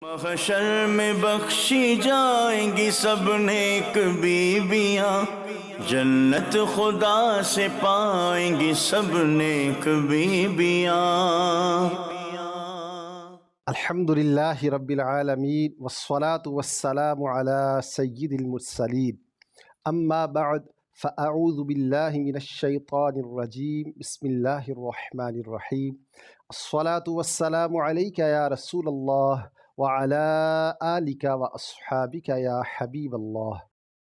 محشر میں بخشی جائیں گی سب نیک بیویاں، جنت خدا سے پائیں گی سب نیک بیویاں۔ الحمد للہ رب العالمین والصلاة والسلام علی سید المرسلین، اما بعد فاعوذ باللہ من الشیطان الرجیم، بسم اللہ الرحمن الرحیم۔ الصلاة والسلام علیک یا رسول اللہ وعلی آلک واصحابک یا حبیب اللہ۔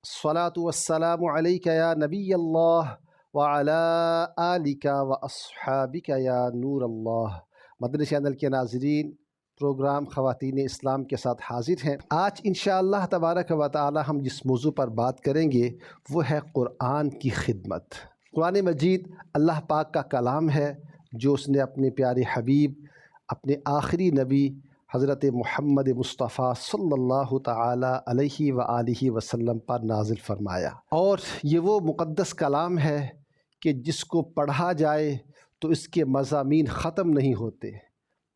الصلاة والسلام علیک یا نبی اللہ وعلی آلک واصحابک یا نور اللہ۔ مدنی چینل کے ناظرین، پروگرام خواتین اسلام کے ساتھ حاضر ہیں۔ آج انشاءاللہ تبارک و تعالی ہم جس موضوع پر بات کریں گے وہ ہے قرآن کی خدمت۔ قرآن مجید اللہ پاک کا کلام ہے جو اس نے اپنے پیارے حبیب، اپنے آخری نبی حضرت محمد مصطفیٰ صلی اللہ تعالی علیہ وآلہ وسلم پر نازل فرمایا، اور یہ وہ مقدس کلام ہے کہ جس کو پڑھا جائے تو اس کے مضامین ختم نہیں ہوتے،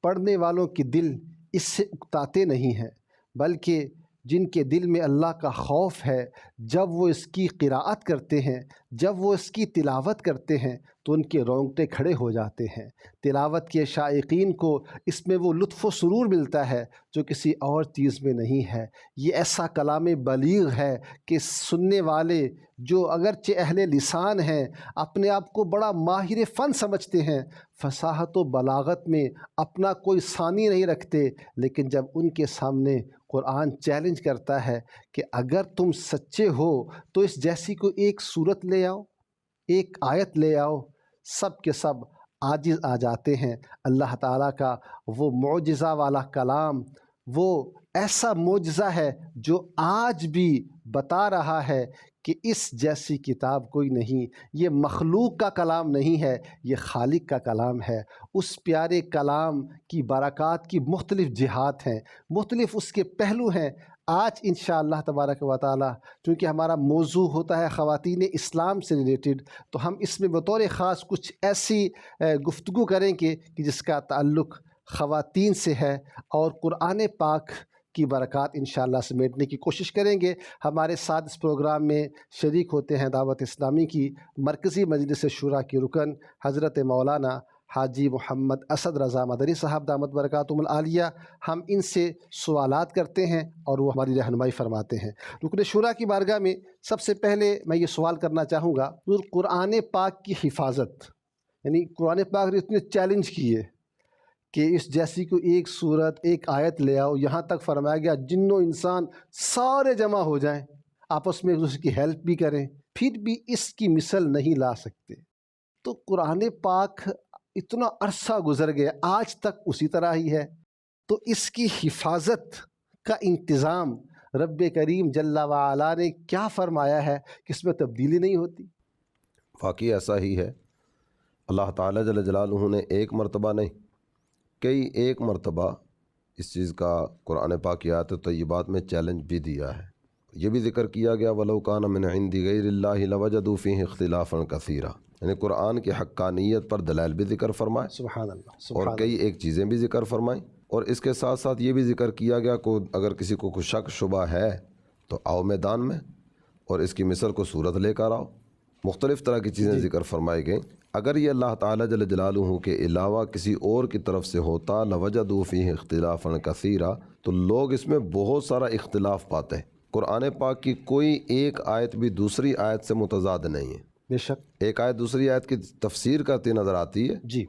پڑھنے والوں کے دل اس سے اکتاتے نہیں ہیں، بلکہ جن کے دل میں اللہ کا خوف ہے، جب وہ اس کی قراءت کرتے ہیں، جب وہ اس کی تلاوت کرتے ہیں تو ان کے رونگٹے کھڑے ہو جاتے ہیں۔ تلاوت کے شائقین کو اس میں وہ لطف و سرور ملتا ہے جو کسی اور چیز میں نہیں ہے۔ یہ ایسا کلام بلیغ ہے کہ سننے والے جو اگرچہ اہل لسان ہیں، اپنے آپ کو بڑا ماہر فن سمجھتے ہیں، فصاحت و بلاغت میں اپنا کوئی ثانی نہیں رکھتے، لیکن جب ان کے سامنے قرآن چیلنج کرتا ہے کہ اگر تم سچے ہو تو اس جیسی کو ایک صورت لے آؤ، ایک آیت لے آؤ، سب کے سب عاجز آ جاتے ہیں۔ اللہ تعالیٰ کا وہ معجزہ والا کلام، وہ ایسا معجزہ ہے جو آج بھی بتا رہا ہے کہ اس جیسی کتاب کوئی نہیں۔ یہ مخلوق کا کلام نہیں ہے، یہ خالق کا کلام ہے۔ اس پیارے کلام کی برکات کی مختلف جہات ہیں، مختلف اس کے پہلو ہیں۔ آج انشاءاللہ تبارک و تعالی چونکہ ہمارا موضوع ہوتا ہے خواتین اسلام سے ریلیٹڈ، تو ہم اس میں بطور خاص کچھ ایسی گفتگو کریں گے کہ جس کا تعلق خواتین سے ہے، اور قرآن پاک کی برکات انشاءاللہ سمیٹنے کی کوشش کریں گے۔ ہمارے ساتھ اس پروگرام میں شریک ہوتے ہیں دعوت اسلامی کی مرکزی مجلس شورا کے رکن حضرت مولانا حاجی محمد اسد رضا مدنی صاحب دامت برکاتہم العالیہ۔ ہم ان سے سوالات کرتے ہیں اور وہ ہماری رہنمائی فرماتے ہیں۔ رکن شورا کی بارگاہ میں سب سے پہلے میں یہ سوال کرنا چاہوں گا، قرآن پاک کی حفاظت، یعنی قرآن پاک نے اتنے چیلنج کیے کہ اس جیسی کو ایک صورت، ایک آیت لے آؤ، یہاں تک فرمایا گیا جن و انسان سارے جمع ہو جائیں، آپس میں اس کی ہیلپ بھی کریں، پھر بھی اس کی مثل نہیں لا سکتے۔ تو قرآن پاک اتنا عرصہ گزر گیا، آج تک اسی طرح ہی ہے، تو اس کی حفاظت کا انتظام رب کریم جل وعلا نے کیا فرمایا ہے کہ اس میں تبدیلی نہیں ہوتی؟ واقعی ایسا ہی ہے۔ اللہ تعالیٰ جل جلالہ نے ایک مرتبہ نہیں، کئی ایک مرتبہ اس چیز کا قرآن پاک کی آیات طیبات میں چیلنج بھی دیا ہے۔ یہ بھی ذکر کیا گیا وَلَوْ كَانَ مِنْ عِنْدِ غَيْرِ اللَّهِ لَوَجَدُوا فِيهِ اخْتِلَافًا كَثِيرًا، یعنی قرآن کی حقانیت پر دلائل بھی ذکر فرمائے، سبحان اللہ، اور سبحان کئی ایک چیزیں بھی ذکر فرمائیں، اور اس کے ساتھ ساتھ یہ بھی ذکر کیا گیا کہ اگر کسی کو کوئی شک شبہ ہے تو آؤ میدان میں اور اس کی مثل کو صورت لے کر آؤ۔ مختلف طرح کی چیزیں ذکر فرمائی گئیں۔ اگر یہ اللہ تعالیٰ جل جلالہ کے علاوہ کسی اور کی طرف سے ہوتا لوجدوا فیہ اختلافا کثیرا، تو لوگ اس میں بہت سارا اختلاف پاتے ہیں۔ قرآن پاک کی کوئی ایک آیت بھی دوسری آیت سے متضاد نہیں ہے۔ بے شک ایک آیت دوسری آیت کی تفسیر کرتی نظر آتی ہے، جی،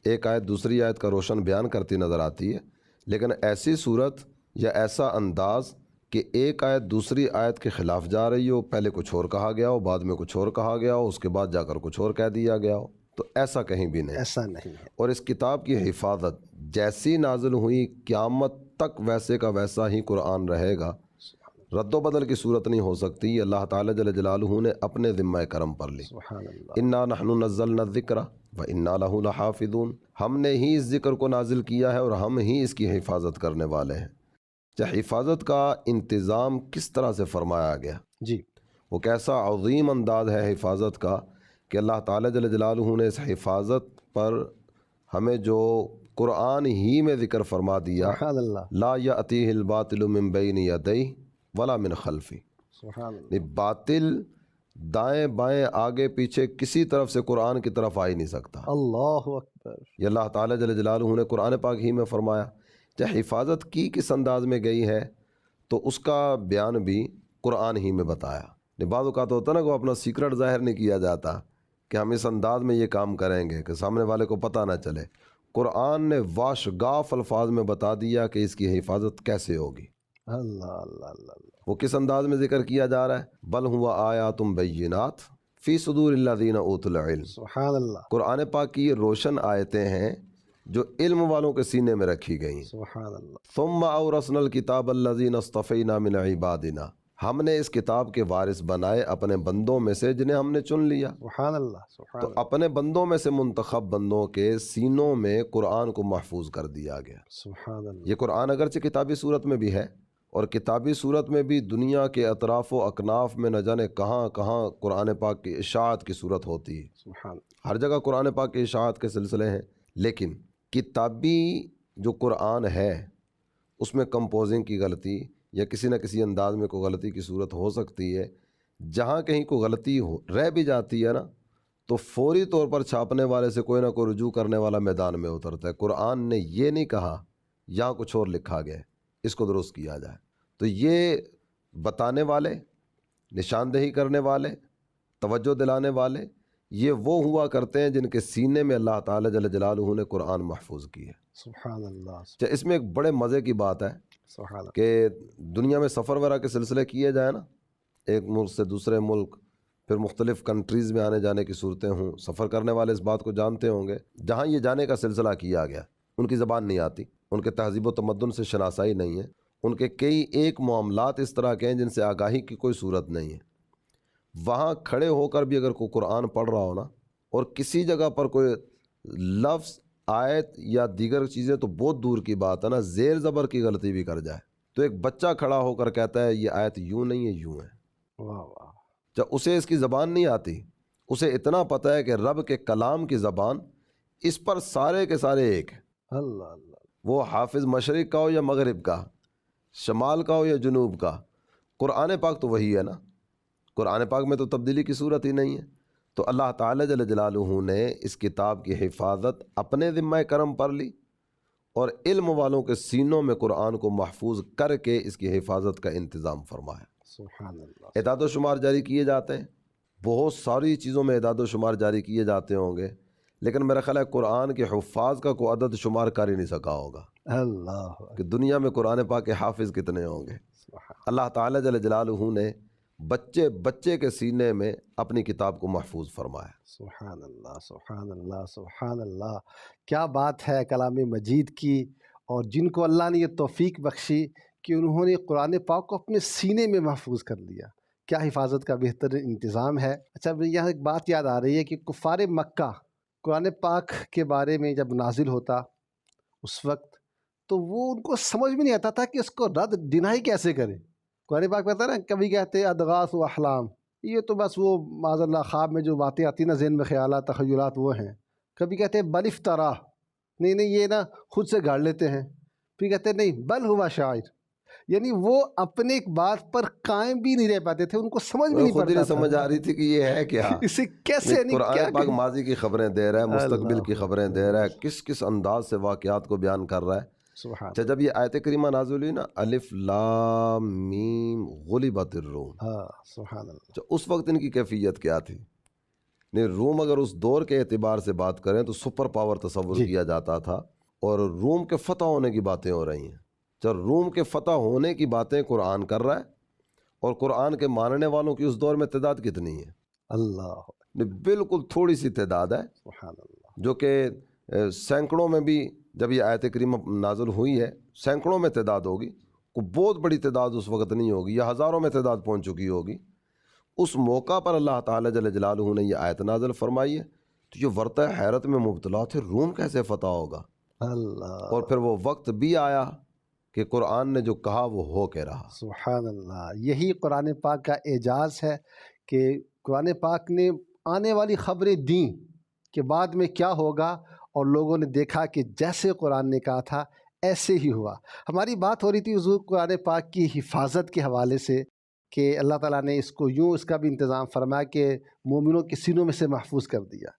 ایک آیت دوسری آیت کا روشن بیان کرتی نظر آتی ہے، لیکن ایسی صورت یا ایسا انداز کہ ایک آیت دوسری آیت کے خلاف جا رہی ہو، پہلے کچھ اور کہا گیا ہو، بعد میں کچھ اور کہا گیا ہو، اس کے بعد جا کر کچھ اور کہہ دیا گیا ہو، تو ایسا کہیں بھی نہیں، ایسا نہیں ہے۔ اور اس کتاب کی حفاظت جیسی نازل ہوئی قیامت تک ویسے کا ویسا ہی قرآن رہے گا، رد و بدل کی صورت نہیں ہو سکتی۔ یہ اللہ تعالیٰ جل جلالہ نے اپنے ذمہ کرم پر لی۔ سبحان اللہ۔ انا نحن نزلنا الذکر وانا لہ لحافظون، ہم نے ہی اس ذکر کو نازل کیا ہے اور ہم ہی اس کی حفاظت کرنے والے ہیں۔ حفاظت کا انتظام کس طرح سے فرمایا گیا، جی، وہ کیسا عظیم انداز ہے حفاظت کا کہ اللہ تعالیٰ جل جلالہ نے اس حفاظت پر ہمیں جو قرآن ہی میں ذکر فرما دیا، سبحان اللہ، لا یأتیہ الباطل من بین یدیہ ولا من خلفہ، سبحان اللہ، باطل دائیں بائیں آگے پیچھے کسی طرف سے قرآن کی طرف آ ہی نہیں سکتا۔ اللہ اکبر، یہ اللہ تعالیٰ جل جلالہ نے قرآن پاک ہی میں فرمایا۔ چاہے حفاظت کی کس انداز میں گئی ہے تو اس کا بیان بھی قرآن ہی میں بتایا۔ بعض اوقات ہوتا نا کہ اپنا سیکرٹ ظاہر نہیں کیا جاتا کہ ہم اس انداز میں یہ کام کریں گے کہ سامنے والے کو پتہ نہ چلے۔ قرآن نے واشگاف الفاظ میں بتا دیا کہ اس کی حفاظت کیسے ہوگی۔ اللہ اللہ اللہ اللہ، وہ کس انداز میں ذکر کیا جا رہا ہے؟ بل ہوا آیات بینات فی صدور الذین اوتوا العلم۔ سبحان اللہ، قرآن پاک کی یہ روشن آیتیں ہیں جو علم والوں کے سینے میں رکھی گئیں۔ سبحان اللہ، ثم اورثنا الکتاب الذین اصطفینا من عبادنا، ہم نے اس کتاب کے وارث بنائے اپنے بندوں میں سے جنہیں ہم نے چن لیا۔ سبحان اللہ، سبحان تو اللہ، اپنے بندوں میں سے منتخب بندوں کے سینوں میں قرآن کو محفوظ کر دیا گیا۔ سبحان اللہ، یہ قرآن اگرچہ کتابی صورت میں بھی ہے، اور کتابی صورت میں بھی دنیا کے اطراف و اکناف میں نہ جانے کہاں کہاں قرآن پاک کی اشاعت کی صورت ہوتی ہے، سبحان ہر جگہ قرآن پاک کی اشاعت کے سلسلے ہیں، لیکن کتابی جو قرآن ہے اس میں کمپوزنگ کی غلطی یا کسی نہ کسی انداز میں کوئی غلطی کی صورت ہو سکتی ہے۔ جہاں کہیں کوئی غلطی رہ بھی جاتی ہے نا تو فوری طور پر چھاپنے والے سے کوئی نہ کوئی رجوع کرنے والا میدان میں اترتا ہے۔ قرآن نے یہ نہیں کہا یہاں کچھ اور لکھا گیا ہے، اس کو درست کیا جائے۔ تو یہ بتانے والے، نشاندہی کرنے والے، توجہ دلانے والے، یہ وہ ہوا کرتے ہیں جن کے سینے میں اللہ تعالیٰ جل جلالہ نے قرآن محفوظ کی ہے۔ سبحان اللہ، اس میں ایک بڑے مزے کی بات ہے سبحان اللہ، کہ دنیا میں سفر وغیرہ کے سلسلے کیے جائیں نا، ایک ملک سے دوسرے ملک، پھر مختلف کنٹریز میں آنے جانے کی صورتیں ہوں، سفر کرنے والے اس بات کو جانتے ہوں گے، جہاں یہ جانے کا سلسلہ کیا گیا ان کی زبان نہیں آتی، ان کے تہذیب و تمدن سے شناسائی نہیں ہے، ان کے کئی ایک معاملات اس طرح کے ہیں جن سے آگاہی کی کوئی صورت نہیں ہے۔ وہاں کھڑے ہو کر بھی اگر کوئی قرآن پڑھ رہا ہو نا اور کسی جگہ پر کوئی لفظ، آیت یا دیگر چیزیں تو بہت دور کی بات ہے نا، زیر زبر کی غلطی بھی کر جائے تو ایک بچہ کھڑا ہو کر کہتا ہے یہ آیت یوں نہیں ہے یوں ہے، واہ واہ، جب اسے اس کی زبان نہیں آتی، اسے اتنا پتہ ہے کہ رب کے کلام کی زبان اس پر سارے کے سارے ایک ہے۔ اللہ اللہ، وہ حافظ مشرق کا ہو یا مغرب کا، شمال کا ہو یا جنوب کا، قرآن پاک تو وہی ہے نا، قرآن پاک میں تو تبدیلی کی صورت ہی نہیں ہے۔ تو اللہ تعالیٰ جل جلالہ نے اس کتاب کی حفاظت اپنے ذمہ کرم پر لی اور علم والوں کے سینوں میں قرآن کو محفوظ کر کے اس کی حفاظت کا انتظام فرمایا۔ سبحان اللہ، اعداد و شمار جاری کیے جاتے ہیں، بہت ساری چیزوں میں اعداد و شمار جاری کیے جاتے ہوں گے، لیکن میرا خیال ہے قرآن کے حفاظ کا کوئی عدد شمار کر ہی نہیں سکا ہوگا اللہ، کہ دنیا میں قرآن پاک کے حافظ کتنے ہوں گے۔ سبحان اللہ تعالیٰ جل جلالہ نے بچے بچے کے سینے میں اپنی کتاب کو محفوظ فرمایا۔ سبحان اللہ، سبحان اللہ، سبحان اللہ، کیا بات ہے کلام مجید کی، اور جن کو اللہ نے یہ توفیق بخشی کہ انہوں نے قرآن پاک کو اپنے سینے میں محفوظ کر لیا، کیا حفاظت کا بہتر انتظام ہے۔ اچھا، یہاں ایک بات یاد آ رہی ہے کہ کفار مکہ قرآن پاک کے بارے میں جب نازل ہوتا اس وقت تو وہ ان کو سمجھ بھی نہیں آتا تھا کہ اس کو رد ڈینائی کیسے کرے۔ قرآن پاک پتہ نا، کبھی کہتے ہیں ادغاث و احلام، یہ تو بس وہ معاذ اللہ خواب میں جو باتیں آتی نا ذہن میں، خیالات، تخیلات وہ ہیں۔ کبھی کہتے ہیں بل افترا، نہیں یہ نا خود سے گاڑ لیتے ہیں۔ پھر کہتے ہیں نہیں بل ہوا شاعر، یعنی وہ اپنے ایک بات پر قائم بھی نہیں رہ پاتے تھے، ان کو سمجھ بھی نہیں خود ہی پڑتا نہیں سمجھ آ رہی تھی کہ یہ ہے کیا۔ اسے کیسے، یعنی قرآن پاک ماضی کی خبریں دے رہا ہے، مستقبل کی خبریں دے رہا ہے، کس کس انداز سے واقعات کو بیان کر رہا ہے۔ سبحان، اچھا، جب یہ آیت کریمہ نازل ہوئی نا، الف لام میم غلبت الروم، ہاں سبحان اللہ، تو اس وقت ان کی کیفیت کیا تھی؟ نہیں، روم اگر اس دور کے اعتبار سے بات کریں تو سپر پاور تصور کیا جاتا تھا، اور روم کے فتح ہونے کی باتیں ہو رہی ہیں۔ جب روم کے فتح ہونے کی باتیں قرآن کر رہا ہے، اور قرآن کے ماننے والوں کی اس دور میں تعداد کتنی ہے؟ اللہ، بالکل تھوڑی سی تعداد ہے، سبحان اللہ، جو کہ سینکڑوں میں بھی جب یہ آیت کریمہ نازل ہوئی ہے سینکڑوں میں تعداد ہوگی، کوئی بہت بڑی تعداد اس وقت نہیں ہوگی، یا ہزاروں میں تعداد پہنچ چکی ہوگی۔ اس موقع پر اللہ تعالیٰ جل جلالہ نے یہ آیت نازل فرمائی ہے، تو یہ ورطہ حیرت میں مبتلا تھے، روم کیسے فتح ہوگا؟ اللہ، اور پھر وہ وقت بھی آیا کہ قرآن نے جو کہا وہ ہو کے رہا۔ سبحان اللہ، یہی قرآن پاک کا اعجاز ہے کہ قرآن پاک نے آنے والی خبریں دیں کہ بعد میں کیا ہوگا، اور لوگوں نے دیکھا کہ جیسے قرآن نے کہا تھا ایسے ہی ہوا۔ ہماری بات ہو رہی تھی حضور قرآن پاک کی حفاظت کے حوالے سے کہ اللہ تعالیٰ نے اس کو یوں اس کا بھی انتظام فرمایا کہ مومنوں کے سینوں میں سے محفوظ کر دیا۔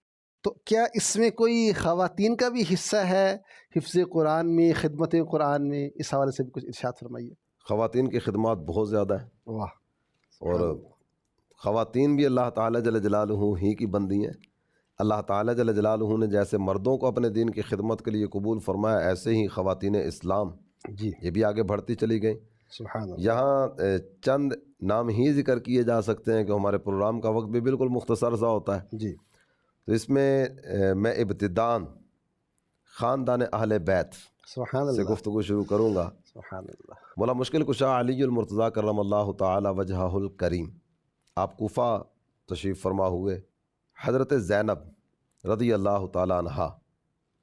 تو کیا اس میں کوئی خواتین کا بھی حصہ ہے حفظ قرآن میں، خدمت قرآن میں؟ اس حوالے سے بھی کچھ ارشاد فرمائیے۔ خواتین کی خدمات بہت زیادہ ہیں، واہ، اور خواتین بھی اللہ تعالیٰ جل جلالہ ہی کی بندی ہیں۔ اللہ تعالیٰ جل جلالہ نے جیسے مردوں کو اپنے دین کی خدمت کے لیے قبول فرمایا، ایسے ہی خواتین اسلام جی یہ بھی آگے بڑھتی چلی گئیں۔ سبحان اللہ۔ یہاں چند نام ہی ذکر کیے جا سکتے ہیں کہ ہمارے پروگرام کا وقت بھی بالکل مختصر سا ہوتا ہے، جی تو اس میں میں ابتداً خاندان اہل بیت سبحان سے اللہ، گفتگو شروع کروں گا۔ سبحان اللہ۔ مولا مشکل کشا علی المرتضیٰ کرم اللہ تعالی وجہہ الکریم، آپ کوفہ تشریف فرما ہوئے۔ حضرت زینب رضی اللہ تعالیٰ عنہا،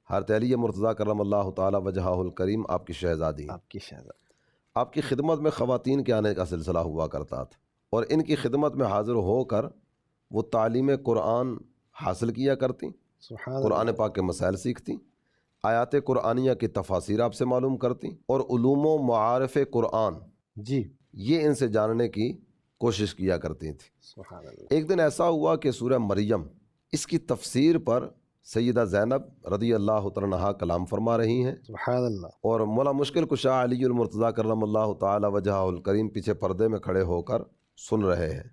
حضرت علی مرتضیٰ کرم اللہ تعالی وجہہ الکریم آپ کی شہزادی ہیں۔ آپ کی شہزادی، آپ کی خدمت میں خواتین کے آنے کا سلسلہ ہوا کرتا تھا، اور ان کی خدمت میں حاضر ہو کر وہ تعلیم قرآن حاصل کیا کرتی، سبحان اللہ، قرآن پاک کے مسائل سیکھتی، آیات قرآنیہ کی تفاسیر آپ سے معلوم کرتی، اور علوم و معارف قرآن جی یہ ان سے جاننے کی کوشش کیا کرتی تھی۔ سبحان اللہ، ایک دن ایسا ہوا کہ سورہ مریم اس کی تفسیر پر سیدہ زینب رضی اللہ تعالیٰ عنہا کلام فرما رہی ہیں، سبحان اللہ، اور مولا مشکل کشا علی المرتضیٰ کرم اللہ تعالی وجہہ الکریم پیچھے پردے میں کھڑے ہو کر سن رہے ہیں۔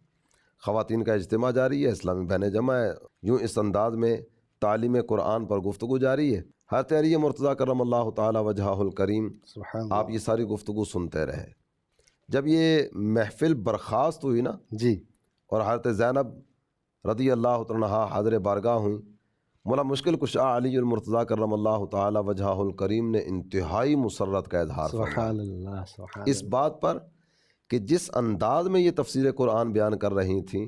خواتین کا اجتماع جاری ہے، اسلامی بہنیں جمع ہے، یوں اس انداز میں تعلیم قرآن پر گفتگو جاری ہے۔ حضرت علی مرتضیٰ کرم اللہ تعالی وجہہ الکریم سبحان اللہ، آپ یہ ساری گفتگو سنتے رہے۔ جب یہ محفل برخاست ہوئی نا، جی اور حضرت زینب رضی اللہ تعالیٰ عنہا حاضر بارگاہ ہوئیں، مولا مشکل کشا علی المرتضیٰ کرم اللہ تعالی وجہہ الکریم نے انتہائی مسرت کا اظہار فرمایا سبحان اللہ، سبحان اس بات پر کہ جس انداز میں یہ تفسیر قرآن بیان کر رہی تھیں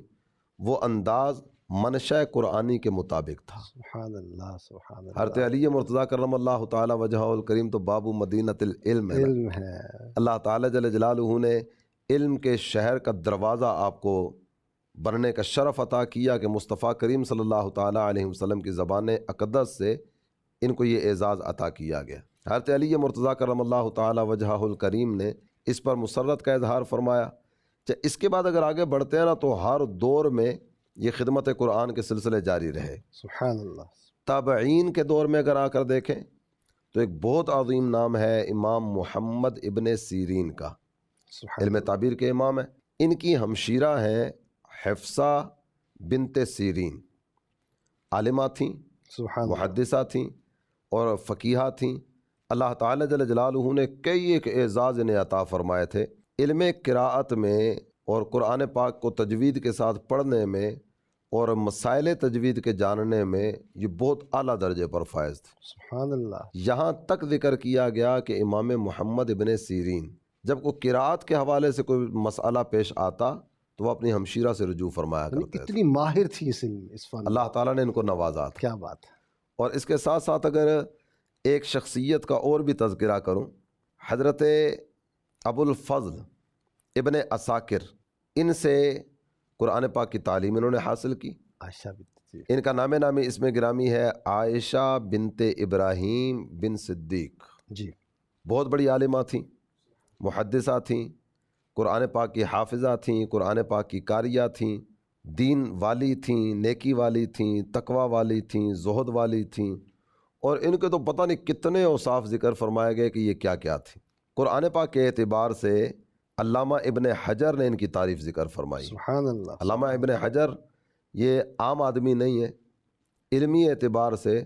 وہ انداز منشاء قرآنی کے مطابق تھا۔ سبحان اللہ، سبحان اللہ، حضرت علی مرتضیٰ کرم اللہ تعالی وجہہ الکریم تو باب مدینۃ العلم ہے نا۔ علم ہے، اللہ تعالیٰ جل جلالہ نے علم کے شہر کا دروازہ آپ کو بننے کا شرف عطا کیا کہ مصطفیٰ کریم صلی اللہ تعالیٰ علیہ وسلم کی زبان اقدس سے ان کو یہ اعزاز عطا کیا گیا۔ حضرت علی مرتضیٰ کرم اللہ تعالیٰ وجہہ الکریم نے اس پر مسرت کا اظہار فرمایا۔ اس کے بعد اگر آگے بڑھتے ہیں نا تو ہر دور میں یہ خدمت قرآن کے سلسلے جاری رہے۔ سبحان اللہ، تابعین کے دور میں اگر آ کر دیکھیں تو ایک بہت عظیم نام ہے امام محمد ابن سیرین کا، سبحان علم تعبیر کے امام ہیں۔ ان کی ہمشیرہ ہیں حفصہ بنت سیرین، عالمہ تھیں، سبحان اللہ، محدثہ تھیں اور فقیہہ تھیں۔ اللہ تعالیٰ جل جلالہ نے کئی ایک اعزاز انہیں عطا فرمائے تھے۔ علم قراءت میں اور قرآن پاک کو تجوید کے ساتھ پڑھنے میں اور مسائل تجوید کے جاننے میں یہ بہت اعلیٰ درجے پر فائز تھے۔ سبحان اللہ، یہاں تک ذکر کیا گیا کہ امام محمد ابن سیرین جب کوئی قراءت کے حوالے سے کوئی مسئلہ پیش آتا تو وہ اپنی ہمشیرہ سے رجوع فرمایا یعنی کرتے تھے۔ اتنی ماہر تھی اس علم، اس فن میں۔ اللہ تعالیٰ نے ان کو نوازا تھا۔ کیا بات ہے، اور اس کے ساتھ ساتھ اگر ایک شخصیت کا اور بھی تذکرہ کروں، حضرت ابو الفضل ابن عساکر، ان سے قرآن پاک کی تعلیم انہوں نے حاصل کی۔ عائشہ بنت، جی ان کا نام نامی اس میں گرامی ہے عائشہ بنت ابراہیم بن صدیق۔ جی بہت بڑی عالمہ تھیں، محدثہ تھیں، قرآن پاک کی حافظہ تھیں، قرآن پاک کی قاریہ تھیں، دین والی تھیں، نیکی والی تھیں، تقوی والی تھیں، زہد والی تھیں، اور ان کے تو پتہ نہیں کتنے اوصاف ذکر فرمائے گئے کہ یہ کیا کیا تھی۔ قرآن پاک کے اعتبار سے علامہ ابن حجر نے ان کی تعریف ذکر فرمائی۔ سبحان اللہ، علامہ ابن حجر یہ عام آدمی نہیں ہے، علمی اعتبار سے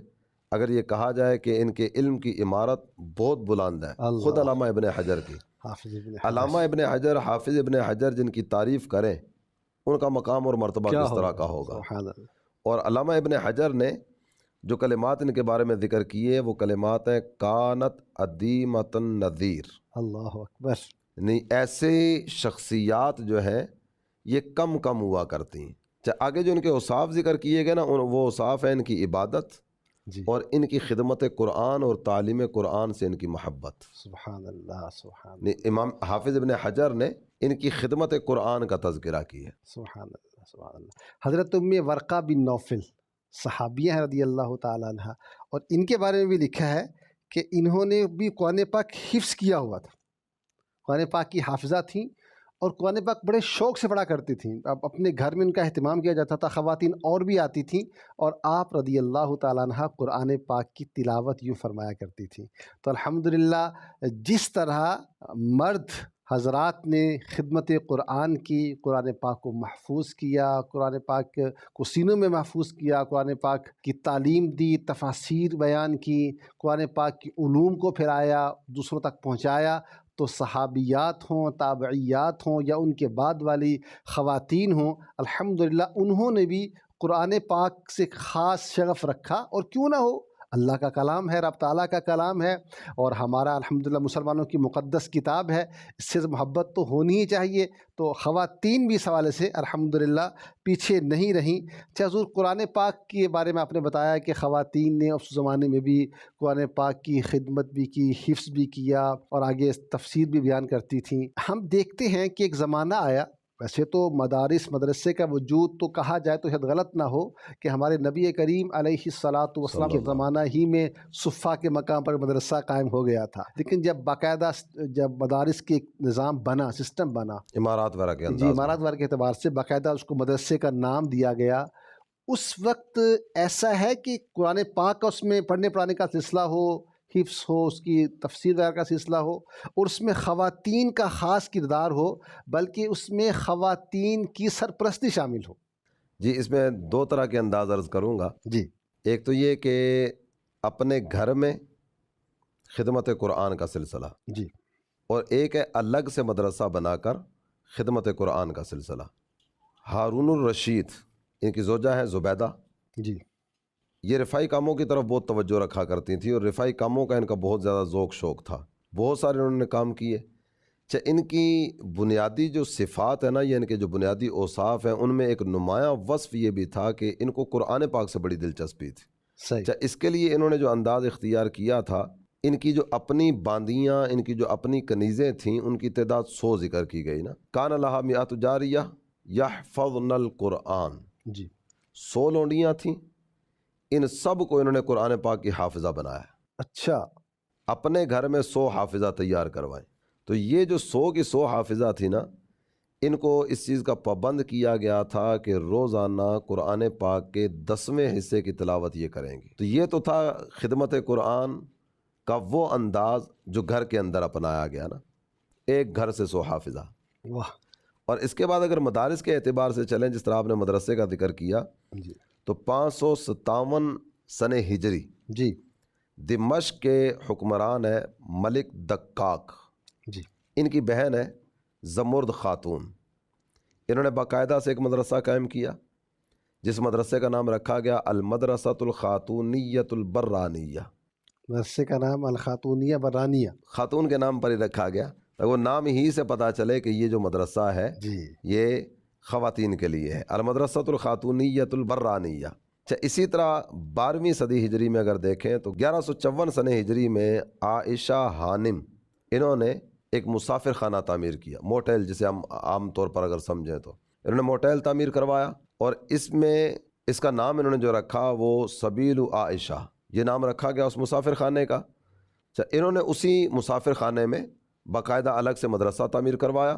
اگر یہ کہا جائے کہ ان کے علم کی عمارت بہت بلند ہے، اللہ، خود علامہ ابن حجر کی۔ حافظ ابن حجر، علامہ ابن حجر، حافظ ابن حجر جن کی تعریف کریں ان کا مقام اور مرتبہ کیا کس طرح کا ہوگا۔ سبحان اللہ، اور علامہ ابن حجر نے جو کلمات ان کے بارے میں ذکر کیے وہ کلمات ہیں کانت عدیمۃ النظیر، اللہ اکبر، یعنی ایسے شخصیات جو ہیں یہ کم کم ہوا کرتی ہیں۔ آگے جو ان کے اوصاف ذکر کیے گئے نا وہ اوصاف ہیں ان کی عبادت جی اور ان کی خدمت قرآن اور تعلیم قرآن سے ان کی محبت۔ سبحان اللہ، سبحان اللہ، یعنی امام حافظ ابن حجر نے ان کی خدمت قرآن کا تذکرہ کیا ہے۔ سبحان اللہ، سبحان اللہ۔ حضرت ام ورقہ بن نوفل صحابیہ ہیں رضی اللہ تعالیٰ عنہ، اور ان کے بارے میں بھی لکھا ہے کہ انہوں نے بھی قرآن پاک حفظ کیا ہوا تھا، قرآن پاک کی حافظہ تھیں اور قرآن پاک بڑے شوق سے پڑھا کرتی تھیں. اب اپنے گھر میں ان کا اہتمام کیا جاتا تھا، خواتین اور بھی آتی تھیں اور آپ رضی اللہ تعالیٰ عنہ قرآن پاک کی تلاوت یوں فرمایا کرتی تھیں. تو الحمدللہ جس طرح مرد حضرات نے خدمت قرآن کی، قرآن پاک کو محفوظ کیا، قرآن پاک کو سینوں میں محفوظ کیا، قرآن پاک کی تعلیم دی، تفاسیر بیان کی، قرآن پاک کی علوم کو پھیلایا، دوسروں تک پہنچایا، تو صحابیات ہوں، تابعیات ہوں یا ان کے بعد والی خواتین ہوں، الحمدللہ انہوں نے بھی قرآن پاک سے خاص شغف رکھا. اور کیوں نہ ہو، اللہ کا کلام ہے، رب تعالیٰ کا کلام ہے، اور ہمارا الحمدللہ مسلمانوں کی مقدس کتاب ہے، اس سے محبت تو ہونی ہی چاہیے. تو خواتین بھی اس حوالے سے الحمدللہ پیچھے نہیں رہیں. حضور قرآن پاک کے بارے میں آپ نے بتایا کہ خواتین نے اس زمانے میں بھی قرآن پاک کی خدمت بھی کی، حفظ بھی کیا اور آگے تفسیر بھی بیان کرتی تھیں. ہم دیکھتے ہیں کہ ایک زمانہ آیا، ویسے تو مدارس مدرسے کا وجود تو کہا جائے تو شاید غلط نہ ہو کہ ہمارے نبی کریم علیہ الصلاۃ والسلام کے زمانہ ہی میں صفہ کے مقام پر مدرسہ قائم ہو گیا تھا، لیکن جب باقاعدہ جب مدارس کے نظام بنا، سسٹم بنا، امارات وغیرہ کے جی امارات وغیرہ کے اعتبار سے باقاعدہ اس کو مدرسے کا نام دیا گیا، اس وقت ایسا ہے کہ قرآن پاک کا اس میں پڑھنے پڑھانے کا سلسلہ ہو، حفظ ہو، اس کی تفسیر وغیرہ کا سلسلہ ہو، اور اس میں خواتین کا خاص کردار ہو، بلکہ اس میں خواتین کی سرپرستی شامل ہو. جی اس میں دو طرح کے انداز عرض کروں گا. جی ایک تو یہ کہ اپنے گھر میں خدمت قرآن کا سلسلہ، جی، اور ایک ہے الگ سے مدرسہ بنا کر خدمت قرآن کا سلسلہ. ہارون الرشید ان کی زوجہ ہیں زبیدہ، جی یہ رفائی کاموں کی طرف بہت توجہ رکھا کرتی تھیں اور رفائی کاموں کا ان کا بہت زیادہ ذوق شوق تھا. بہت سارے انہوں نے کام کیے. ان کی بنیادی جو صفات ہے نا، یہ ان کے جو بنیادی اوصاف ہیں، ان میں ایک نمایاں وصف یہ بھی تھا کہ ان کو قرآن پاک سے بڑی دلچسپی تھی. صحیح. اس کے لیے انہوں نے جو انداز اختیار کیا تھا، ان کی جو اپنی باندیاں، ان کی جو اپنی کنیزیں تھیں، ان کی تعداد 100 ذکر کی گئی نا. کان لہا میات جاریہ یحفظن القرآن، جی 100 لونڈیاں تھیں. ان سب کو انہوں نے قرآن پاک کی حافظہ بنایا. اچھا. اپنے گھر میں 100 حافظہ تیار کروائیں. تو یہ جو 100 کی 100 حافظہ تھی نا، ان کو اس چیز کا پابند کیا گیا تھا کہ روزانہ قرآن پاک کے 10ویں حصے کی تلاوت یہ کریں گی. تو یہ تو تھا خدمت قرآن کا وہ انداز جو گھر کے اندر اپنایا گیا نا، ایک گھر سے 100 حافظہ. واہ. اور اس کے بعد اگر مدارس کے اعتبار سے چلیں، جس طرح آپ نے مدرسے کا ذکر کیا، جی تو 557 سن ہجری جی دمشق کے حکمران ہے ملک دقاق، جی ان کی بہن ہے زمرد خاتون. انہوں نے باقاعدہ سے ایک مدرسہ قائم کیا جس مدرسے کا نام رکھا گیا المدرسۃ الخاتونیۃ البرانیہ. مدرسے کا نام الخاتونیہ برانیہ، خاتون کے نام پر ہی رکھا گیا. وہ نام ہی سے پتہ چلے کہ یہ جو مدرسہ ہے جی یہ خواتین کے لیے ہے، المدرسۃ الخاتونیۃ البرانیہ. اسی طرح 12ویں صدی ہجری میں اگر دیکھیں تو 1154 سن ہجری میں عائشہ ہانم انہوں نے ایک مسافر خانہ تعمیر کیا، موٹیل جسے ہم عام طور پر اگر سمجھیں تو انہوں نے موٹیل تعمیر کروایا، اور اس میں اس کا نام انہوں نے جو رکھا وہ سبیل عائشہ، یہ نام رکھا گیا اس مسافر خانے کا. انہوں نے اسی مسافر خانے میں باقاعدہ الگ سے مدرسہ تعمیر کروایا،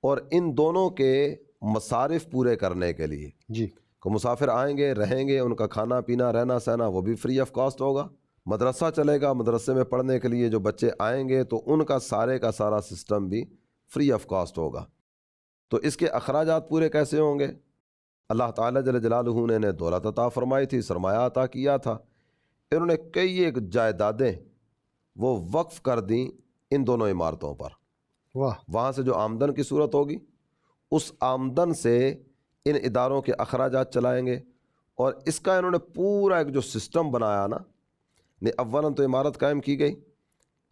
اور ان دونوں کے مصارف پورے کرنے کے لیے جی کہ مسافر آئیں گے، رہیں گے، ان کا کھانا پینا رہنا سہنا وہ بھی فری آف کاسٹ ہوگا، مدرسہ چلے گا، مدرسے میں پڑھنے کے لیے جو بچے آئیں گے تو ان کا سارا سسٹم بھی فری آف کاسٹ ہوگا. تو اس کے اخراجات پورے کیسے ہوں گے؟ اللہ تعالیٰ جل جلالہ نے انہیں دولت عطا فرمائی تھی، سرمایہ عطا کیا تھا. انہوں نے کئی ایک جائیدادیں وہ وقف کر دیں ان دونوں عمارتوں پر. واہ. وہاں سے جو آمدن کی صورت ہوگی اس آمدن سے ان اداروں کے اخراجات چلائیں گے. اور اس کا انہوں نے پورا ایک جو سسٹم بنایا نا، اولاً تو عمارت قائم کی گئی.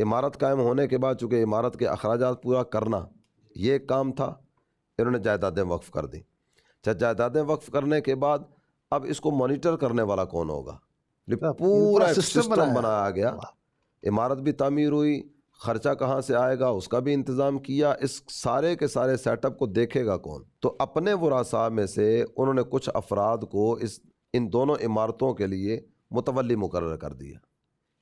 عمارت قائم ہونے کے بعد چونکہ عمارت کے اخراجات پورا کرنا یہ ایک کام تھا، انہوں نے جائیدادیں وقف کر دیں. جائیدادیں وقف کرنے کے بعد اب اس کو مانیٹر کرنے والا کون ہوگا؟ پورا سسٹم بنایا گیا. عمارت بھی تعمیر ہوئی، خرچہ کہاں سے آئے گا اس کا بھی انتظام کیا. اس سارے کے سارے سیٹ اپ کو دیکھے گا کون؟ تو اپنے ورثاء میں سے انہوں نے کچھ افراد کو اس ان دونوں عمارتوں کے لیے متولی مقرر کر دیا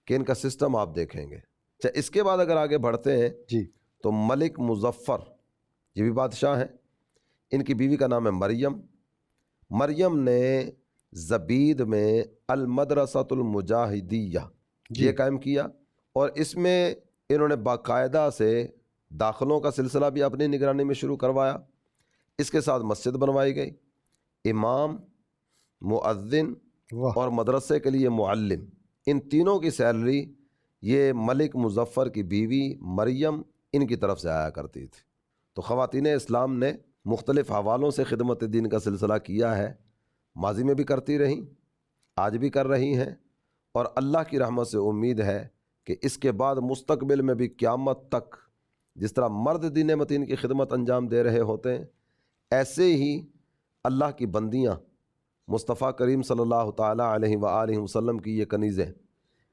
کہ ان کا سسٹم آپ دیکھیں گے۔ اچھا، اس کے بعد اگر آگے بڑھتے ہیں جی تو ملک مظفر یہ بھی بادشاہ ہیں، ان کی بیوی کا نام ہے مریم۔ مریم نے زبید میں المدرسۃ المجاہدیہ جی یہ قائم کیا، اور اس میں انہوں نے باقاعدہ سے داخلوں کا سلسلہ بھی اپنی نگرانی میں شروع کروایا۔ اس کے ساتھ مسجد بنوائی گئی، امام، مؤذن واہ اور مدرسے کے لیے معلم، ان تینوں کی سیلری یہ ملک مظفر کی بیوی مریم ان کی طرف سے آیا کرتی تھی۔ تو خواتین اسلام نے مختلف حوالوں سے خدمت دین کا سلسلہ کیا ہے، ماضی میں بھی کرتی رہیں، آج بھی کر رہی ہیں، اور اللہ کی رحمت سے امید ہے کہ اس کے بعد مستقبل میں بھی قیامت تک جس طرح مرد دین متین کی خدمت انجام دے رہے ہوتے ہیں، ایسے ہی اللہ کی بندیاں مصطفیٰ کریم صلی اللہ تعالیٰ علیہ وآلہ وسلم کی یہ کنیزیں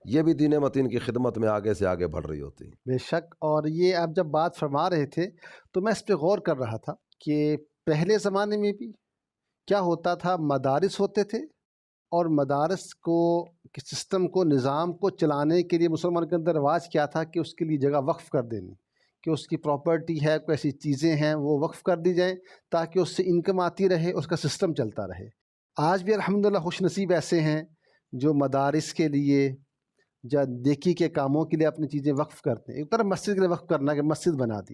یہ بھی دین متین کی خدمت میں آگے سے آگے بڑھ رہی ہوتی ہیں۔ بے شک۔ اور یہ آپ جب بات فرما رہے تھے تو میں اس پہ غور کر رہا تھا کہ پہلے زمانے میں بھی کیا ہوتا تھا، مدارس ہوتے تھے، اور مدارس کو سسٹم کو نظام کو چلانے کے لیے مسلمان کے اندر رواج کیا تھا کہ اس کے لیے جگہ وقف کر دینی، کہ اس کی پراپرٹی ہے، کوئی ایسی چیزیں ہیں وہ وقف کر دی جائیں تاکہ اس سے انکم آتی رہے، اس کا سسٹم چلتا رہے۔ آج بھی الحمدللہ خوش نصیب ایسے ہیں جو مدارس کے لیے یا نیکی کے کاموں کے لیے اپنی چیزیں وقف کرتے ہیں۔ ایک طرف مسجد کے لیے وقف کرنا کہ مسجد بنا دی،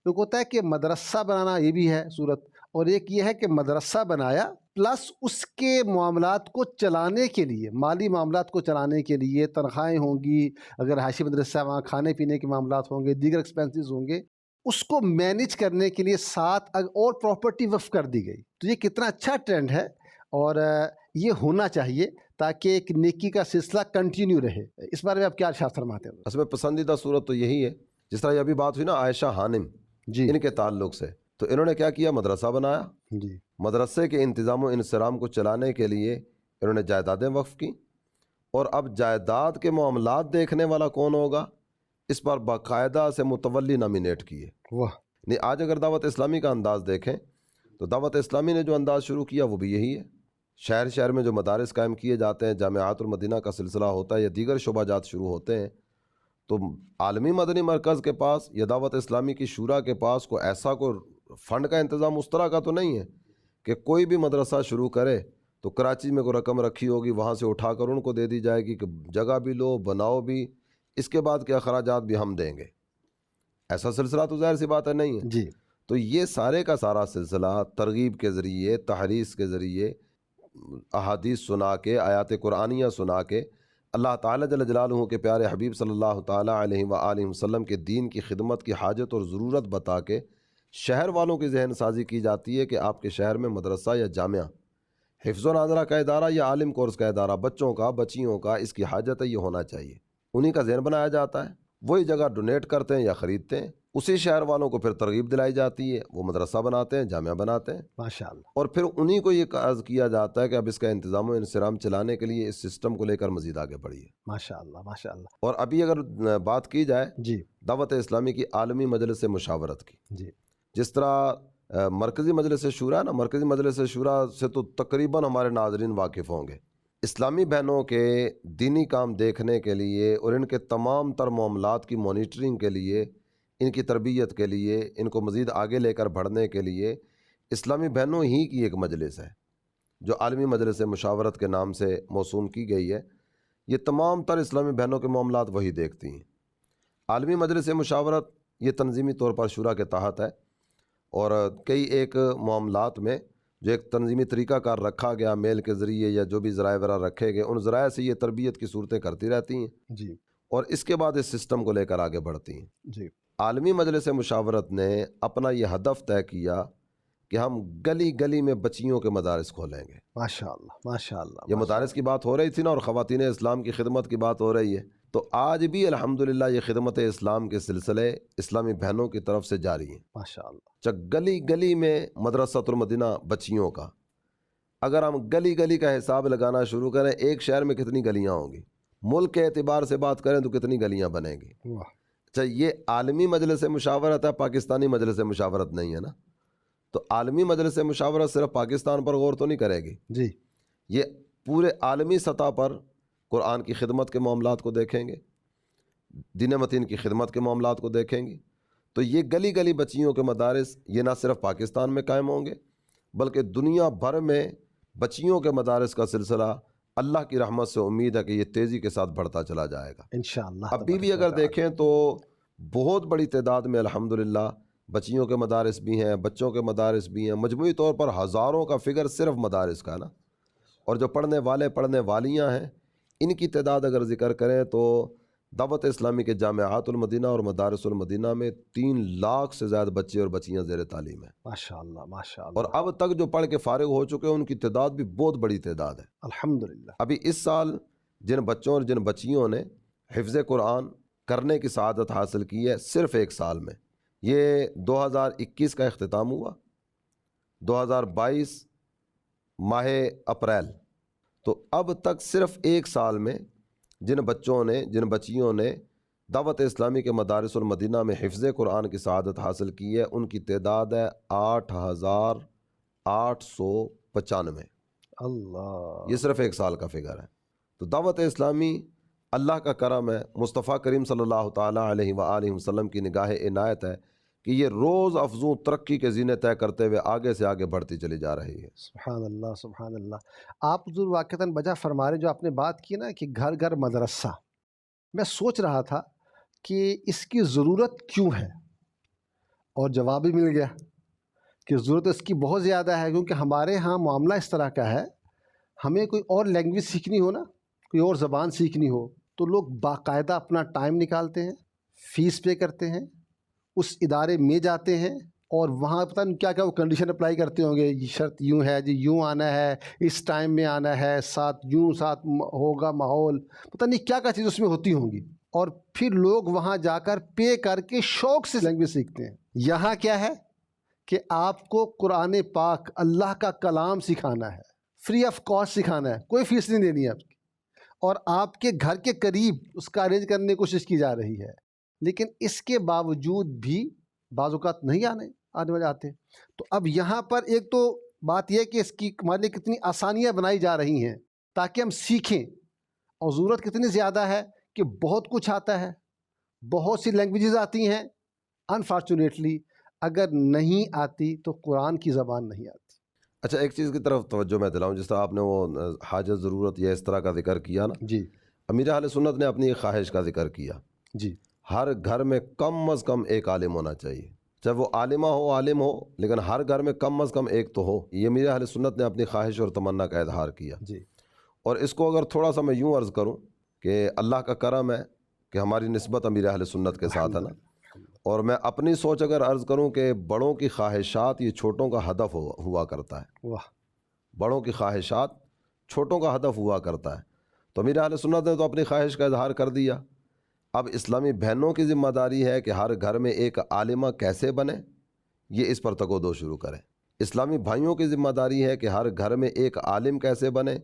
ایک ہوتا ہے کہ مدرسہ بنانا، یہ بھی ہے صورت، اور ایک یہ ہے کہ مدرسہ بنایا پلس اس کے معاملات کو چلانے کے لیے، مالی معاملات کو چلانے کے لیے تنخواہیں ہوں گی، اگر رہائشی مدرسہ ہے وہاں کھانے پینے کے معاملات ہوں گے، دیگر ایکسپینسز ہوں گے، اس کو مینیج کرنے کے لیے ساتھ اور پراپرٹی وقف کر دی گئی۔ تو یہ کتنا اچھا ٹرینڈ ہے، اور یہ ہونا چاہیے تاکہ ایک نیکی کا سلسلہ کنٹینیو رہے۔ اس بارے میں آپ کیا ارشاد فرماتے ہیں؟ اس میں پسندیدہ صورت تو یہی ہے، جس طرح یہ ابھی بات ہوئی نا عائشہ ہانم جی ان کے تعلق سے، تو انہوں نے کیا کیا، مدرسہ بنایا، جی مدرسے کے انتظام و انصرام کو چلانے کے لیے انہوں نے جائیدادیں وقف کی، اور اب جائیداد کے معاملات دیکھنے والا کون ہوگا اس پر باقاعدہ سے متولی نامینیٹ کیے۔ واہ نہیں، آج اگر دعوت اسلامی کا انداز دیکھیں تو دعوت اسلامی نے جو انداز شروع کیا وہ بھی یہی ہے۔ شہر شہر میں جو مدارس قائم کیے جاتے ہیں، جامعات المدینہ کا سلسلہ ہوتا ہے یا دیگر شعبہ جات شروع ہوتے ہیں، تو عالمی مدنی مرکز کے پاس یا دعوت اسلامی کی شورا کے پاس کوئی ایسا کوئی فنڈ کا انتظام اس طرح کا تو نہیں ہے کہ کوئی بھی مدرسہ شروع کرے تو کراچی میں کوئی رقم رکھی ہوگی وہاں سے اٹھا کر ان کو دے دی جائے گی کہ جگہ بھی لو، بناؤ بھی، اس کے بعد کے اخراجات بھی ہم دیں گے۔ ایسا سلسلہ تو ظاہر سی بات ہے نہیں ہے۔ جی تو یہ سارے کا سارا سلسلہ ترغیب کے ذریعے، تحریص کے ذریعے، احادیث سنا کے، آیات قرآنیہ سنا کے، اللہ تعالیٰ جل جلالہ کے پیارے حبیب صلی اللہ تعالیٰ علیہ وآلہ وسلم کے دین کی خدمت کی حاجت اور ضرورت بتا کے شہر والوں کی ذہن سازی کی جاتی ہے کہ آپ کے شہر میں مدرسہ یا جامعہ، حفظ و ناظرہ کا ادارہ یا عالم کورس کا ادارہ، بچوں کا، بچیوں کا، اس کی حاجت ہے، یہ ہونا چاہیے۔ انہی کا ذہن بنایا جاتا ہے، وہی جگہ ڈونیٹ کرتے ہیں یا خریدتے ہیں، اسی شہر والوں کو پھر ترغیب دلائی جاتی ہے، وہ مدرسہ بناتے ہیں، جامعہ بناتے ہیں، ماشاءاللہ اور پھر انہی کو یہ عرض کیا جاتا ہے کہ اب اس کا انتظام و انصرام چلانے کے لیے اس سسٹم کو لے کر مزید آگے بڑھیے۔ ماشاءاللہ ماشاءاللہ۔ اور ابھی اگر بات کی جائے جی دعوت اسلامی کی عالمی مجلس مشاورت کی، جی جس طرح مرکزی مجلس شورا ہے نا، مرکزی مجلس شورا سے تو تقریباً ہمارے ناظرین واقف ہوں گے۔ اسلامی بہنوں کے دینی کام دیکھنے کے لیے اور ان کے تمام تر معاملات کی مانیٹرنگ کے لیے، ان کی تربیت کے لیے، ان کو مزید آگے لے کر بڑھنے کے لیے اسلامی بہنوں ہی کی ایک مجلس ہے جو عالمی مجلس مشاورت کے نام سے موسوم کی گئی ہے۔ یہ تمام تر اسلامی بہنوں کے معاملات وہی دیکھتی ہیں۔ عالمی مجلس مشاورت یہ تنظیمی طور پر شورا کے تحت ہے، اور کئی ایک معاملات میں جو ایک تنظیمی طریقہ کار رکھا گیا، میل کے ذریعے یا جو بھی ذرائع وغیرہ رکھے گئے، ان ذرائع سے یہ تربیت کی صورتیں کرتی رہتی ہیں، جی اور اس کے بعد اس سسٹم کو لے کر آگے بڑھتی ہیں۔ جی عالمی مجلس مشاورت نے اپنا یہ ہدف طے کیا کہ ہم گلی گلی میں بچیوں کے مدارس کھولیں گے۔ ماشاءاللہ ماشاءاللہ۔ یہ مدارس کی بات ہو رہی تھی نا، اور خواتین اسلام کی خدمت کی بات ہو رہی ہے، تو آج بھی الحمدللہ یہ خدمت اسلام کے سلسلے اسلامی بہنوں کی طرف سے جاری ہیں۔ ماشاءاللہ گلی گلی میں مدرسۃ المدینہ بچیوں کا، اگر ہم گلی گلی کا حساب لگانا شروع کریں، ایک شہر میں کتنی گلیاں ہوں گی، ملک کے اعتبار سے بات کریں تو کتنی گلیاں بنیں گی۔ واہ اچھا، یہ عالمی مجلس مشاورت ہے، پاکستانی مجلس مشاورت نہیں ہے نا، تو عالمی مجلس مشاورت صرف پاکستان پر غور تو نہیں کرے گی، جی یہ پورے عالمی سطح پر قرآن کی خدمت کے معاملات کو دیکھیں گے، دین متین کی خدمت کے معاملات کو دیکھیں گے، تو یہ گلی گلی بچیوں کے مدارس یہ نہ صرف پاکستان میں قائم ہوں گے بلکہ دنیا بھر میں بچیوں کے مدارس کا سلسلہ اللہ کی رحمت سے امید ہے کہ یہ تیزی کے ساتھ بڑھتا چلا جائے گا انشاءاللہ۔ ابھی بھی اگر دیکھیں تو بہت بڑی تعداد میں الحمدللہ بچیوں کے مدارس بھی ہیں، بچوں کے مدارس بھی ہیں، مجموعی طور پر ہزاروں کا فگر صرف مدارس کا نا، اور جو پڑھنے والے پڑھنے والیاں ہیں ان کی تعداد اگر ذکر کریں تو دعوت اسلامی کے جامعات المدینہ اور مدارس المدینہ میں 3 لاکھ سے زیادہ بچے اور بچیاں زیر تعلیم ہیں ماشاءاللہ ماشاءاللہ، اور اب تک جو پڑھ کے فارغ ہو چکے ہیں ان کی تعداد بھی بہت بڑی تعداد ہے۔ الحمدللہ۔ ابھی اس سال جن بچوں اور جن بچیوں نے حفظ قرآن کرنے کی سعادت حاصل کی ہے صرف ایک سال میں، یہ 2021 کا اختتام ہوا، 2022 ماہ اپریل، تو اب تک صرف ایک سال میں جن بچوں نے جن بچیوں نے دعوت اسلامی کے مدارس المدینہ میں حفظ قرآن کی سعادت حاصل کی ہے ان کی تعداد ہے 8,895۔ اللہ، یہ صرف ایک سال کا فگر ہے۔ تو دعوت اسلامی اللہ کا کرم ہے، مصطفیٰ کریم صلی اللہ تعالیٰ علیہ وآلہ وسلم کی نگاہ عنایت ہے کہ یہ روز افزوں ترقی کے زینے طے کرتے ہوئے آگے سے آگے بڑھتی چلی جا رہی ہے۔ سبحان اللہ سبحان اللہ۔ آپ حضور واقعتاً بجا فرما رہے جو آپ نے بات کی نا کہ گھر گھر مدرسہ، میں سوچ رہا تھا کہ اس کی ضرورت کیوں ہے، اور جواب بھی مل گیا کہ ضرورت اس کی بہت زیادہ ہے، کیونکہ ہمارے ہاں معاملہ اس طرح کا ہے، ہمیں کوئی اور لینگویج سیکھنی ہو نا، کوئی اور زبان سیکھنی ہو تو لوگ باقاعدہ اپنا ٹائم نکالتے ہیں، فیس پے کرتے ہیں، اس ادارے میں جاتے ہیں، اور وہاں پتہ نہیں کیا کیا وہ کنڈیشن اپلائی کرتے ہوں گے، یہ شرط یوں ہے جی، یوں آنا ہے، اس ٹائم میں آنا ہے، ساتھ ہوگا ماحول، پتہ نہیں کیا کیا چیز اس میں ہوتی ہوں گی، اور پھر لوگ وہاں جا کر پے کر کے شوق سے لینگویج سیکھتے ہیں۔ یہاں کیا ہے کہ آپ کو قرآن پاک اللہ کا کلام سکھانا ہے، فری آف کاسٹ سکھانا ہے، کوئی فیس نہیں دینی ہے آپ کی، اور آپ کے گھر کے قریب اس کا ارینج کرنے کی کوشش کی جا رہی ہے، لیکن اس کے باوجود بھی بعض اوقات نہیں آنے والے آتے۔ تو اب یہاں پر ایک تو بات یہ کہ اس کی ہمارے لیے کتنی آسانیاں بنائی جا رہی ہیں تاکہ ہم سیکھیں، اور ضرورت کتنی زیادہ ہے کہ بہت کچھ آتا ہے، بہت سی لینگویجز آتی ہیں، انفارچونیٹلی اگر نہیں آتی تو قرآن کی زبان نہیں آتی۔ اچھا، ایک چیز کی طرف توجہ میں دلاؤں، جس طرح آپ نے وہ حاجت ضرورت یا اس طرح کا ذکر کیا نا، جی امیر اہل سنت نے اپنی ایک خواہش کا ذکر کیا، جی، ہر گھر میں کم از کم ایک عالم ہونا چاہیے، چاہے وہ عالمہ ہو عالم ہو، لیکن ہر گھر میں کم از کم ایک تو ہو۔ یہ امیر اہل سنت نے اپنی خواہش اور تمنا کا اظہار کیا، جی اور اس کو اگر تھوڑا سا میں یوں عرض کروں کہ اللہ کا کرم ہے کہ ہماری نسبت امیر اہل سنت کے ساتھ ہے نا، اور میں اپنی سوچ اگر عرض کروں کہ بڑوں کی خواہشات یہ چھوٹوں کا ہدف ہوا کرتا ہے، واہ، بڑوں کی خواہشات چھوٹوں کا ہدف ہوا کرتا ہے۔ تو امیر اہل سنت نے تو اپنی خواہش کا اظہار کر دیا، اب اسلامی بہنوں کی ذمہ داری ہے کہ ہر گھر میں ایک عالمہ کیسے بنے، یہ اس پر تگودو شروع کریں۔ اسلامی بھائیوں کی ذمہ داری ہے کہ ہر گھر میں ایک عالم کیسے بنے،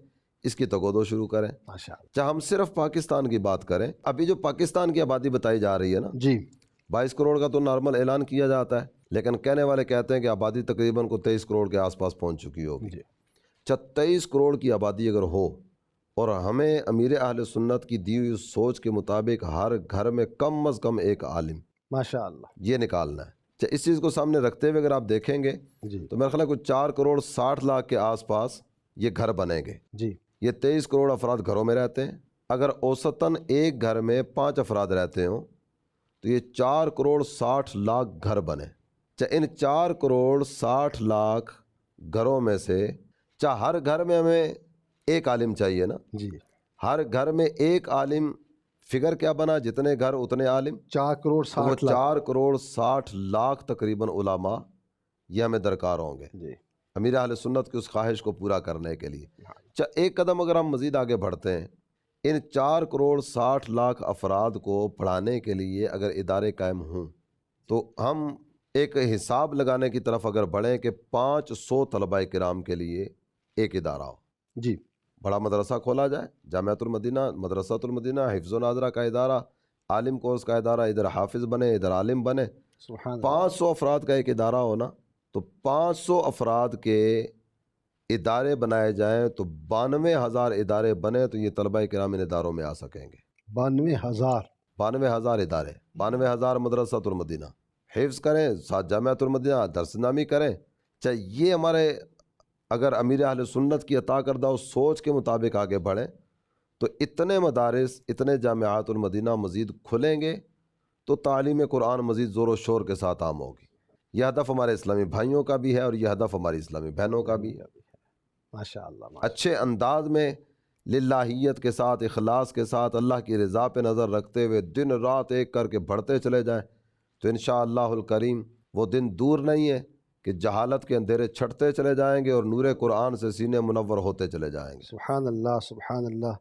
اس کی تگودو شروع کریں۔ ماشاء اللہ، چاہے ہم صرف پاکستان کی بات کریں، ابھی جو پاکستان کی آبادی بتائی جا رہی ہے نا، جی 22 کروڑ کا تو نارمل اعلان کیا جاتا ہے، لیکن کہنے والے کہتے ہیں کہ آبادی تقریباً کو 23 کروڑ کے آس پاس پہنچ چکی ہوگی۔ جی 23 کروڑ کی آبادی اگر ہو، اور ہمیں امیر اہل سنت کی دی ہوئی سوچ کے مطابق ہر گھر میں کم از کم ایک عالم ماشاء اللہ، یہ نکالنا ہے، چاہے اس چیز کو سامنے رکھتے ہوئے اگر آپ دیکھیں گے جی تو میرا خیال ہے کوئی 4 کروڑ 60 لاکھ کے آس پاس یہ گھر بنیں گے۔ جی یہ 23 کروڑ افراد گھروں میں رہتے ہیں، اگر اوسطاً ایک گھر میں 5 افراد رہتے ہوں تو یہ 4 کروڑ 60 لاکھ گھر بنے۔ چاہے ان 4 کروڑ 60 لاکھ گھروں میں سے چاہے ہر گھر میں ہمیں ایک عالم چاہیے نا، جی، ہر گھر میں ایک عالم، فگر کیا بنا، جتنے گھر اتنے عالم، 4 کروڑ تو وہ 60 لاکھ 4 کروڑ 60 لاکھ تقریباً علماء یہ ہمیں درکار ہوں گے جی، امیر اہل سنت کی اس خواہش کو پورا کرنے کے لیے۔ ایک قدم اگر ہم مزید آگے بڑھتے ہیں، ان 4 کروڑ 60 لاکھ افراد کو پڑھانے کے لیے اگر ادارے قائم ہوں تو ہم ایک حساب لگانے کی طرف اگر بڑھیں کہ 500 طلباء کرام کے لیے ایک ادارہ ہو، جی بڑا مدرسہ کھولا جائے، جامعۃ المدینہ، مدرسۃ المدینہ، حفظ و ناظرہ کا ادارہ، عالم کورس کا ادارہ، ادھر حافظ بنے ادھر عالم بنے، سبحان اللہ، 500 افراد کا ایک ادارہ ہونا، تو 500 افراد کے ادارے بنائے جائیں تو 92,000 ادارے بنے تو یہ طلبہ کرام ان اداروں میں آ سکیں گے. 92,000. 92,000 ادارے، 92,000 مدرسۃ المدینہ حفظ کریں، ساتھ جامعۃ المدینہ درس نامی کریں. چاہے یہ ہمارے اگر امیر اہل سنت کی عطا کردہ اس سوچ کے مطابق آگے بڑھیں تو اتنے مدارس، اتنے جامعات المدینہ مزید کھلیں گے تو تعلیم قرآن مزید زور و شور کے ساتھ عام ہوگی. یہ ہدف ہمارے اسلامی بھائیوں کا بھی ہے اور یہ ہدف ہماری اسلامی بہنوں کا بھی ہے. ماشاء اللہ. اچھے انداز میں للہیت کے ساتھ، اخلاص کے ساتھ، اللہ کی رضا پہ نظر رکھتے ہوئے دن رات ایک کر کے بڑھتے چلے جائیں تو انشاءاللہ الکریم وہ دن دور نہیں ہے کہ جہالت کے اندھیرے چھٹتے چلے جائیں گے اور نور قرآن سے سینے منور ہوتے چلے جائیں گے. سبحان اللہ، سبحان اللہ.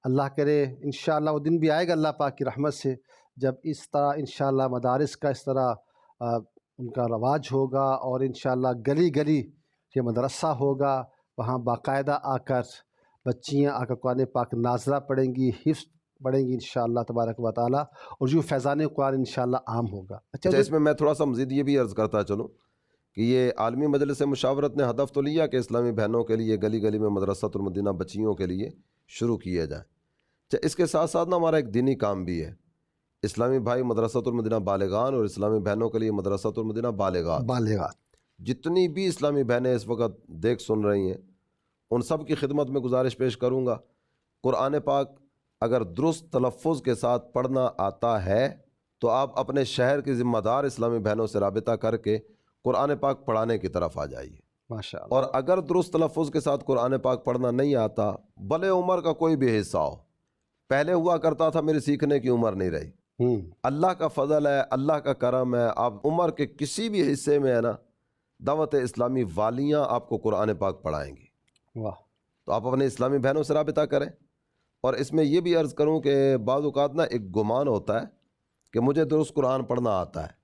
اللہ کرے انشاءاللہ وہ دن بھی آئے گا اللہ پاک کی رحمت سے جب اس طرح انشاءاللہ مدارس کا اس طرح ان کا رواج ہوگا اور انشاءاللہ گلی گلی یہ مدرسہ ہوگا، وہاں باقاعدہ آ کر بچیاں آ کر قرآن پاک ناظرہ پڑھیں گی، حفظ پڑھیں گی انشاءاللہ تبارک و تعالیٰ، اور جو فیضان قرآن انشاءاللہ عام ہوگا. اچھا اس میں تھوڑا سا مزید یہ بھی عرض کرتا چلوں کہ یہ عالمی مجلس مشاورت نے ہدف تو لیا کہ اسلامی بہنوں کے لیے گلی گلی میں مدرسۃ المدینہ بچیوں کے لیے شروع کیے جائیں. اچھا اس کے ساتھ ساتھ ہمارا ایک دینی کام بھی ہے. اسلامی بھائی مدرسۃ المدینہ بالغان اور اسلامی بہنوں کے لیے مدرسۃ المدینہ بالغات. جتنی بھی اسلامی بہنیں اس وقت دیکھ سن رہی ہیں ان سب کی خدمت میں گزارش پیش کروں گا، قرآن پاک اگر درست تلفظ کے ساتھ پڑھنا آتا ہے تو آپ اپنے شہر کی ذمہ دار اسلامی بہنوں سے رابطہ کر کے قرآن پاک پڑھانے کی طرف آ جائیے. ماشاءاللہ. اور اگر درست تلفظ کے ساتھ قرآن پاک پڑھنا نہیں آتا، بھلے عمر کا کوئی بھی حصہ ہو، پہلے ہوا کرتا تھا میری سیکھنے کی عمر نہیں رہی. اللہ کا فضل ہے، اللہ کا کرم ہے، آپ عمر کے کسی بھی حصے میں ہے نا دعوت اسلامی والیاں آپ کو قرآن پاک پڑھائیں گی. واہ. تو آپ اپنے اسلامی بہنوں سے رابطہ کریں. اور اس میں یہ بھی عرض کروں کہ بعض اوقات نا ایک گمان ہوتا ہے کہ مجھے درست قرآن پڑھنا آتا ہے،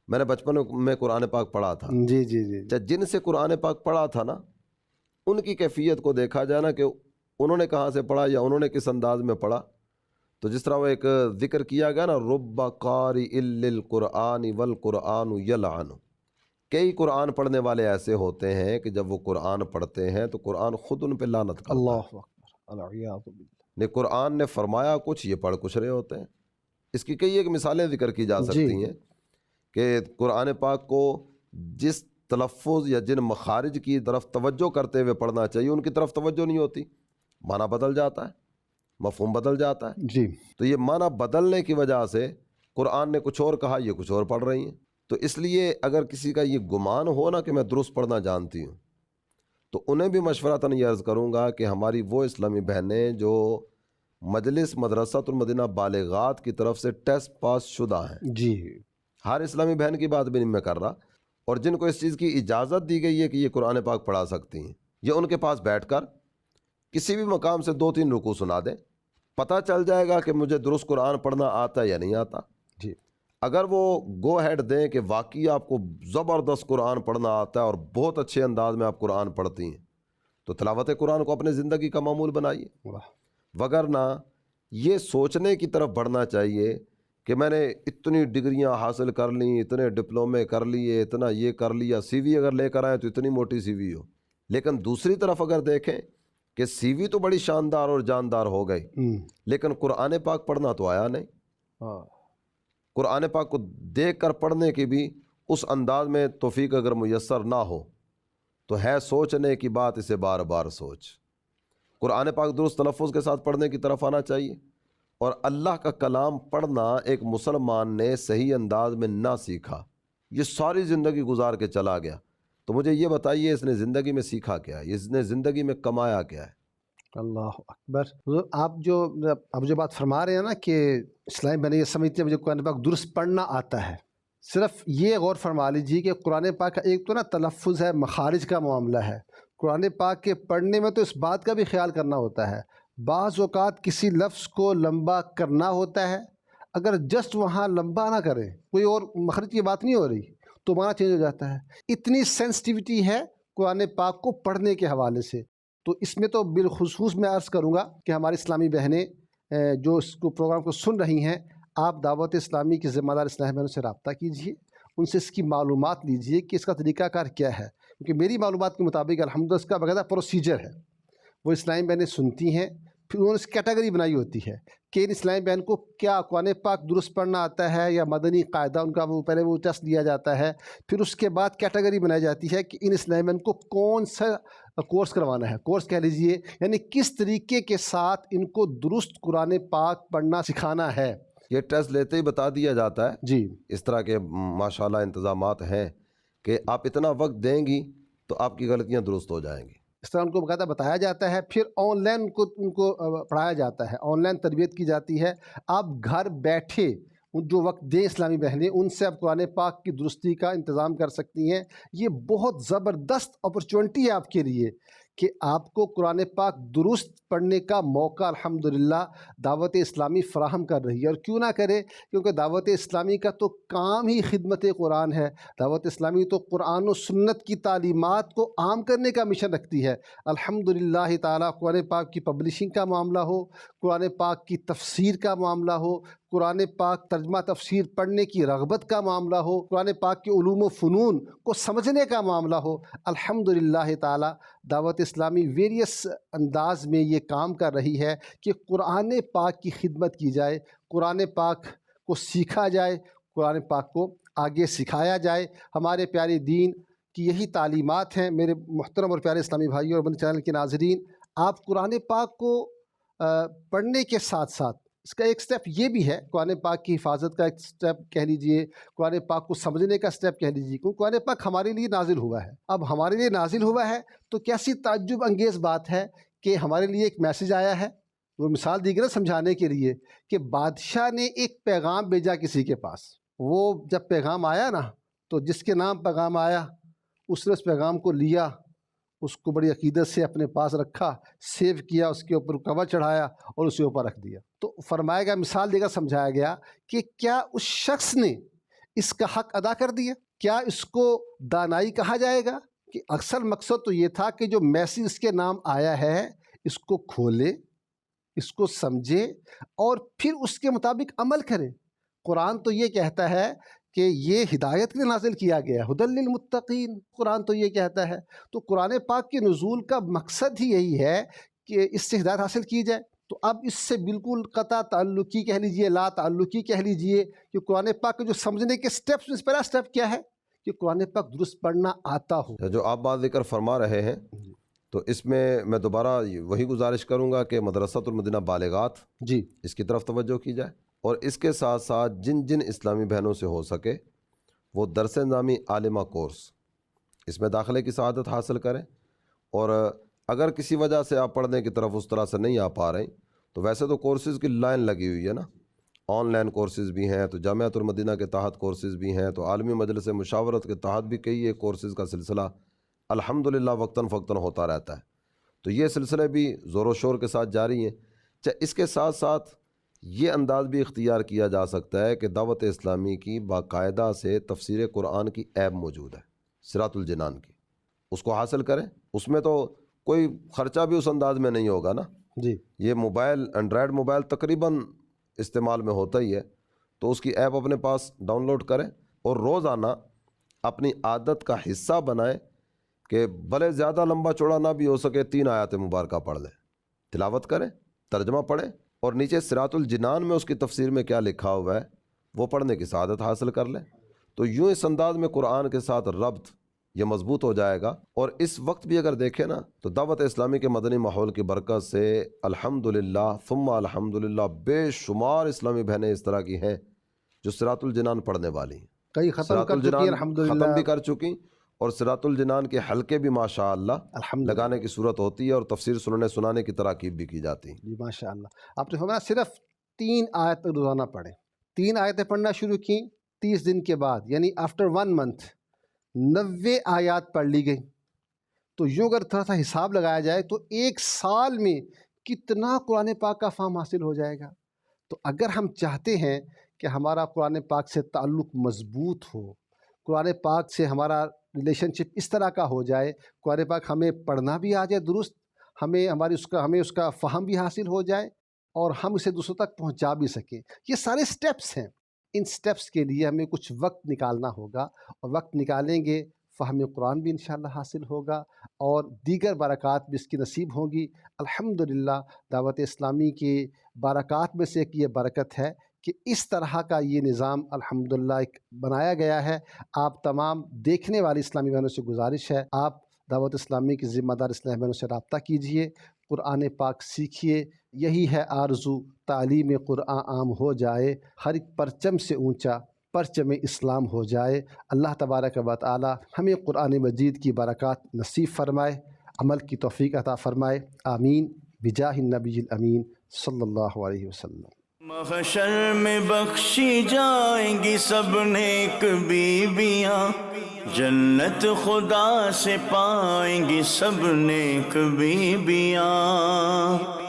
میں نے بچپن میں قرآن پاک پڑھا تھا. جی جی جی. جن سے قرآن پاک پڑھا تھا نا ان کی کیفیت کو دیکھا جائے نا کہ انہوں نے کہاں سے پڑھا یا انہوں نے کس انداز میں پڑھا، تو جس طرح وہ ایک ذکر کیا گیا نا رب قاری للقرآن والقرآن یلعن، کئی قرآن پڑھنے والے ایسے ہوتے ہیں کہ جب وہ قرآن پڑھتے ہیں تو قرآن خود ان پہ لعنت کرتا ہے. اللہ اکبر، العیاذ باللہ. نے قرآن نے فرمایا کچھ، یہ پڑھ کچھ رہے ہوتے ہیں. اس کی کئی ایک مثالیں ذکر کی جا سکتی ہیں کہ قرآن پاک کو جس تلفظ یا جن مخارج کی طرف توجہ کرتے ہوئے پڑھنا چاہیے ان کی طرف توجہ نہیں ہوتی، معنی بدل جاتا ہے، مفہوم بدل جاتا ہے. جی. تو یہ معنی بدلنے کی وجہ سے قرآن نے کچھ اور کہا، یہ کچھ اور پڑھ رہی ہیں. تو اس لیے اگر کسی کا یہ گمان ہو نا کہ میں درست پڑھنا جانتی ہوں تو انہیں بھی مشورتاً یہ عرض کروں گا کہ ہماری وہ اسلامی بہنیں جو مجلس مدرسۃ المدینہ بالغات کی طرف سے ٹیسٹ پاس شدہ ہیں، جی. ہر اسلامی بہن کی بات بھی نہیں میں کر رہا، اور جن کو اس چیز کی اجازت دی گئی ہے کہ یہ قرآن پاک پڑھا سکتی ہیں، یہ ان کے پاس بیٹھ کر کسی بھی مقام سے 2-3 رکوع سنا دیں، پتہ چل جائے گا کہ مجھے درست قرآن پڑھنا آتا ہے یا نہیں آتا. جی. اگر وہ گو ہیڈ دیں کہ واقعی آپ کو زبردست قرآن پڑھنا آتا ہے اور بہت اچھے انداز میں آپ قرآن پڑھتی ہیں تو تلاوت قرآن کو اپنے زندگی کا معمول بنائیے. وگرنہ یہ سوچنے کی طرف بڑھنا چاہیے کہ میں نے اتنی ڈگریاں حاصل کر لیں، اتنے ڈپلومے کر لیے، اتنا یہ کر لیا، سی وی اگر لے کر آئیں تو اتنی موٹی سی وی ہو. لیکن دوسری طرف اگر دیکھیں کہ سی وی تو بڑی شاندار اور جاندار ہو گئی لیکن قرآن پاک پڑھنا تو آیا نہیں. قرآن پاک کو دیکھ کر پڑھنے کی بھی اس انداز میں توفیق اگر میسر نہ ہو تو ہے سوچنے کی بات، اسے بار بار سوچ. قرآن پاک درست تلفظ کے ساتھ پڑھنے کی طرف آنا چاہیے. اور اللہ کا کلام پڑھنا ایک مسلمان نے صحیح انداز میں نہ سیکھا، یہ ساری زندگی گزار کے چلا گیا، تو مجھے یہ بتائیے اس نے زندگی میں سیکھا کیا ہے، اس نے زندگی میں کمایا کیا ہے؟ اللہ اکبر. آپ جو بات فرما رہے ہیں نا کہ اسلامی بہنیں یہ سمجھتے ہیں مجھے قرآن پاک درست پڑھنا آتا ہے، صرف یہ غور فرما لیجیے کہ قرآن پاک کا ایک تو نا تلفظ ہے، مخارج کا معاملہ ہے. قرآن پاک کے پڑھنے میں تو اس بات کا بھی خیال کرنا ہوتا ہے، بعض اوقات کسی لفظ کو لمبا کرنا ہوتا ہے، اگر جسٹ وہاں لمبا نہ کریں، کوئی اور مخرج کی بات نہیں ہو رہی تو معنی چینج ہو جاتا ہے. اتنی سینسٹیوٹی ہے قرآن پاک کو پڑھنے کے حوالے سے. تو اس میں تو بالخصوص میں عرض کروں گا کہ ہماری اسلامی بہنیں جو اس کو پروگرام کو سن رہی ہیں، آپ دعوت اسلامی کی ذمہ دار اسلامی بہنوں سے رابطہ کیجیے، ان سے اس کی معلومات لیجیے کہ اس کا طریقہ کار کیا ہے. کیونکہ میری معلومات کے مطابق الحمدللہ اس کا باقاعدہ پروسیجر ہے، وہ اسلامی بہنیں سنتی ہیں، پھر انہوں نے اس کیٹیگری بنائی ہوتی ہے کہ ان اسلامی بہن کو کیا قرآن پاک درست پڑھنا آتا ہے یا مدنی قاعدہ، ان کا وہ پہلے وہ ٹیسٹ لیا جاتا ہے، پھر اس کے بعد کیٹیگری بنائی جاتی ہے کہ ان اسلامی بہن کو کون سا کورس کروانا ہے، کورس کہہ لیجئے، یعنی کس طریقے کے ساتھ ان کو درست قرآن پاک پڑھنا سکھانا ہے۔ یہ ٹیسٹ لیتے ہی بتا دیا جاتا ہے، جی اس طرح کے ماشاءاللہ انتظامات ہیں کہ آپ اتنا وقت دیں گی تو آپ کی غلطیاں درست ہو جائیں گی۔ اس طرح ان کو باقاعدہ بتایا جاتا ہے، پھر آن لائن ان کو پڑھایا جاتا ہے، آن لائن تربیت کی جاتی ہے۔ آپ گھر بیٹھے جو وقت دیں اسلامی بہنیں، ان سے آپ قرآن پاک کی درستی کا انتظام کر سکتی ہیں۔ یہ بہت زبردست اپرچونٹی ہے آپ کے لیے کہ آپ کو قرآن پاک درست پڑھنے کا موقع الحمدللہ دعوت اسلامی فراہم کر رہی ہے، اور کیوں نہ کرے، کیونکہ دعوت اسلامی کا تو کام ہی خدمت قرآن ہے۔ دعوت اسلامی تو قرآن و سنت کی تعلیمات کو عام کرنے کا مشن رکھتی ہے۔ الحمدللہ تعالیٰ قرآن پاک کی پبلشنگ کا معاملہ ہو، قرآن پاک کی تفسیر کا معاملہ ہو، قرآن پاک ترجمہ تفسیر پڑھنے کی رغبت کا معاملہ ہو، قرآن پاک کے علوم و فنون کو سمجھنے کا معاملہ ہو، الحمدللہ تعالیٰ دعوت اسلامی ویریس انداز میں یہ کام کر رہی ہے کہ قرآن پاک کی خدمت کی جائے، قرآن پاک کو سیکھا جائے، قرآن پاک کو آگے سکھایا جائے۔ ہمارے پیارے دین کی یہی تعلیمات ہیں۔ میرے محترم اور پیارے اسلامی بھائیوں اور بندے چینل کے ناظرین، آپ قرآن پاک کو پڑھنے کے ساتھ ساتھ اس کا ایک سٹیپ یہ بھی ہے، قرآن پاک کی حفاظت کا ایک سٹیپ کہہ لیجئے، قرآن پاک کو سمجھنے کا سٹیپ کہہ لیجئے، کیونکہ قرآن پاک ہمارے لیے نازل ہوا ہے۔ اب ہمارے لیے نازل ہوا ہے تو کیسی تعجب انگیز بات ہے کہ ہمارے لیے ایک میسج آیا ہے۔ وہ مثال دی گئی نا سمجھانے کے لیے کہ بادشاہ نے ایک پیغام بھیجا کسی کے پاس، وہ جب پیغام آیا نا تو جس کے نام پیغام آیا اس نے اس پیغام کو لیا، اس کو بڑی عقیدت سے اپنے پاس رکھا، سیو کیا، اس کے اوپر کور چڑھایا اور اسے اوپر رکھ دیا۔ تو فرمایا گیا، مثال دے کر سمجھایا گیا کہ کیا اس شخص نے اس کا حق ادا کر دیا؟ کیا اس کو دانائی کہا جائے گا؟ کہ اکثر مقصد تو یہ تھا کہ جو میسج اس کے نام آیا ہے اس کو کھولے، اس کو سمجھے اور پھر اس کے مطابق عمل کرے۔ قرآن تو یہ کہتا ہے کہ یہ ہدایت کے لیے نازل کیا گیا ہے، ہدی للمتقین، قرآن تو یہ کہتا ہے۔ تو قرآن پاک کے نزول کا مقصد ہی یہی ہے کہ اس سے ہدایت حاصل کی جائے۔ تو اب اس سے بالکل قطع تعلقی کہہ لیجئے، لا تعلقی کہہ لیجئے کہ قرآن پاک کے جو سمجھنے کے سٹیپس میں پہلا سٹیپ کیا ہے کہ قرآن پاک درست پڑھنا آتا ہو۔ جو آپ بات ذکر فرما رہے ہیں تو اس میں میں دوبارہ وہی گزارش کروں گا کہ مدرسۃ المدینہ بالغات جی اس کی طرف توجہ کی جائے، اور اس کے ساتھ ساتھ جن جن اسلامی بہنوں سے ہو سکے وہ درس نظامی عالمہ کورس اس میں داخلے کی سعادت حاصل کریں۔ اور اگر کسی وجہ سے آپ پڑھنے کی طرف اس طرح سے نہیں آ پا رہے تو ویسے تو کورسز کی لائن لگی ہوئی ہے نا، آن لائن کورسز بھی ہیں، تو جامعۃ المدینہ کے تحت کورسز بھی ہیں، تو عالمی مجلس مشاورت کے تحت بھی کئی ایک کورسز کا سلسلہ الحمدللہ وقتاً فوقتاً ہوتا رہتا ہے۔ تو یہ سلسلے بھی زور و شور کے ساتھ جاری ہیں۔ اس کے ساتھ ساتھ یہ انداز بھی اختیار کیا جا سکتا ہے کہ دعوت اسلامی کی باقاعدہ سے تفسیر قرآن کی ایپ موجود ہے، صراط الجنان کی، اس کو حاصل کریں۔ اس میں تو کوئی خرچہ بھی اس انداز میں نہیں ہوگا نا، جی یہ موبائل اینڈرائڈ موبائل تقریباً استعمال میں ہوتا ہی ہے، تو اس کی ایپ اپنے پاس ڈاؤن لوڈ کریں اور روزانہ اپنی عادت کا حصہ بنائیں کہ بھلے زیادہ لمبا چوڑا نہ بھی ہو سکے 3 آیات مبارکہ پڑھ لیں، تلاوت کریں، ترجمہ پڑھیں، اور نیچے صراط الجنان میں اس کی تفسیر میں کیا لکھا ہوا ہے وہ پڑھنے کی سعادت حاصل کر لیں۔ تو یوں اس انداز میں قرآن کے ساتھ ربط یہ مضبوط ہو جائے گا۔ اور اس وقت بھی اگر دیکھیں نا تو دعوت اسلامی کے مدنی ماحول کی برکت سے الحمدللہ ثم الحمدللہ بے شمار اسلامی بہنیں اس طرح کی ہیں جو صراط الجنان پڑھنے والی ہیں، کئی ختم صراط کر چکی ہیں الجنان الحمدللہ، ختم بھی کر چکی، اور صراط الجنان کے حلقے بھی ماشاءاللہ الحمدللہ لگانے کی صورت ہوتی ہے، اور تفسیر سنانے کی تراکیب بھی کی جاتی ہیں۔ جی ماشاء اللہ۔ آپ نے فرمایا صرف 3 آیت روزانہ پڑھیں، 3 آیتیں پڑھنا شروع کی، 30 دن کے بعد یعنی آفٹر 1 منتھ 90 آیات پڑھ لی گئی۔ تو یوں اگر تھوڑا سا حساب لگایا جائے تو 1 سال میں کتنا قرآن پاک کا فہم حاصل ہو جائے گا۔ تو اگر ہم چاہتے ہیں کہ ہمارا قرآن پاک سے تعلق مضبوط ہو، قرآن پاک سے ہمارا ریلیشن شپ اس طرح کا ہو جائے، قرآن پاک ہمیں پڑھنا بھی آ جائے درست، ہمیں اس کا فہم بھی حاصل ہو جائے اور ہم اسے دوسروں تک پہنچا بھی سکیں، یہ سارے سٹیپس ہیں۔ ان سٹیپس کے لیے ہمیں کچھ وقت نکالنا ہوگا، اور وقت نکالیں گے فہم قرآن بھی انشاءاللہ حاصل ہوگا اور دیگر برکات بھی اس کی نصیب ہوں گی۔ الحمدللہ دعوت اسلامی کی برکات میں سے ایک یہ برکت ہے کہ اس طرح کا یہ نظام الحمدللہ ایک بنایا گیا ہے۔ آپ تمام دیکھنے والی اسلامی بہنوں سے گزارش ہے، آپ دعوت اسلامی کی ذمہ دار اسلامی بہنوں سے رابطہ کیجئے، قرآن پاک سیکھیے۔ یہی ہے آرزو، تعلیم قرآن عام ہو جائے، ہر ایک پرچم سے اونچا پرچم اسلام ہو جائے۔ اللہ تبارک و تعالی ہمیں قرآن مجید کی برکات نصیب فرمائے، عمل کی توفیق عطا فرمائے، آمین بجاہ النبی الامین صلی اللہ علیہ وسلم۔ محشر میں بخشی جائیں گی سب نیک بیویاں، جنت خدا سے پائیں گی سب نیک بیویاں۔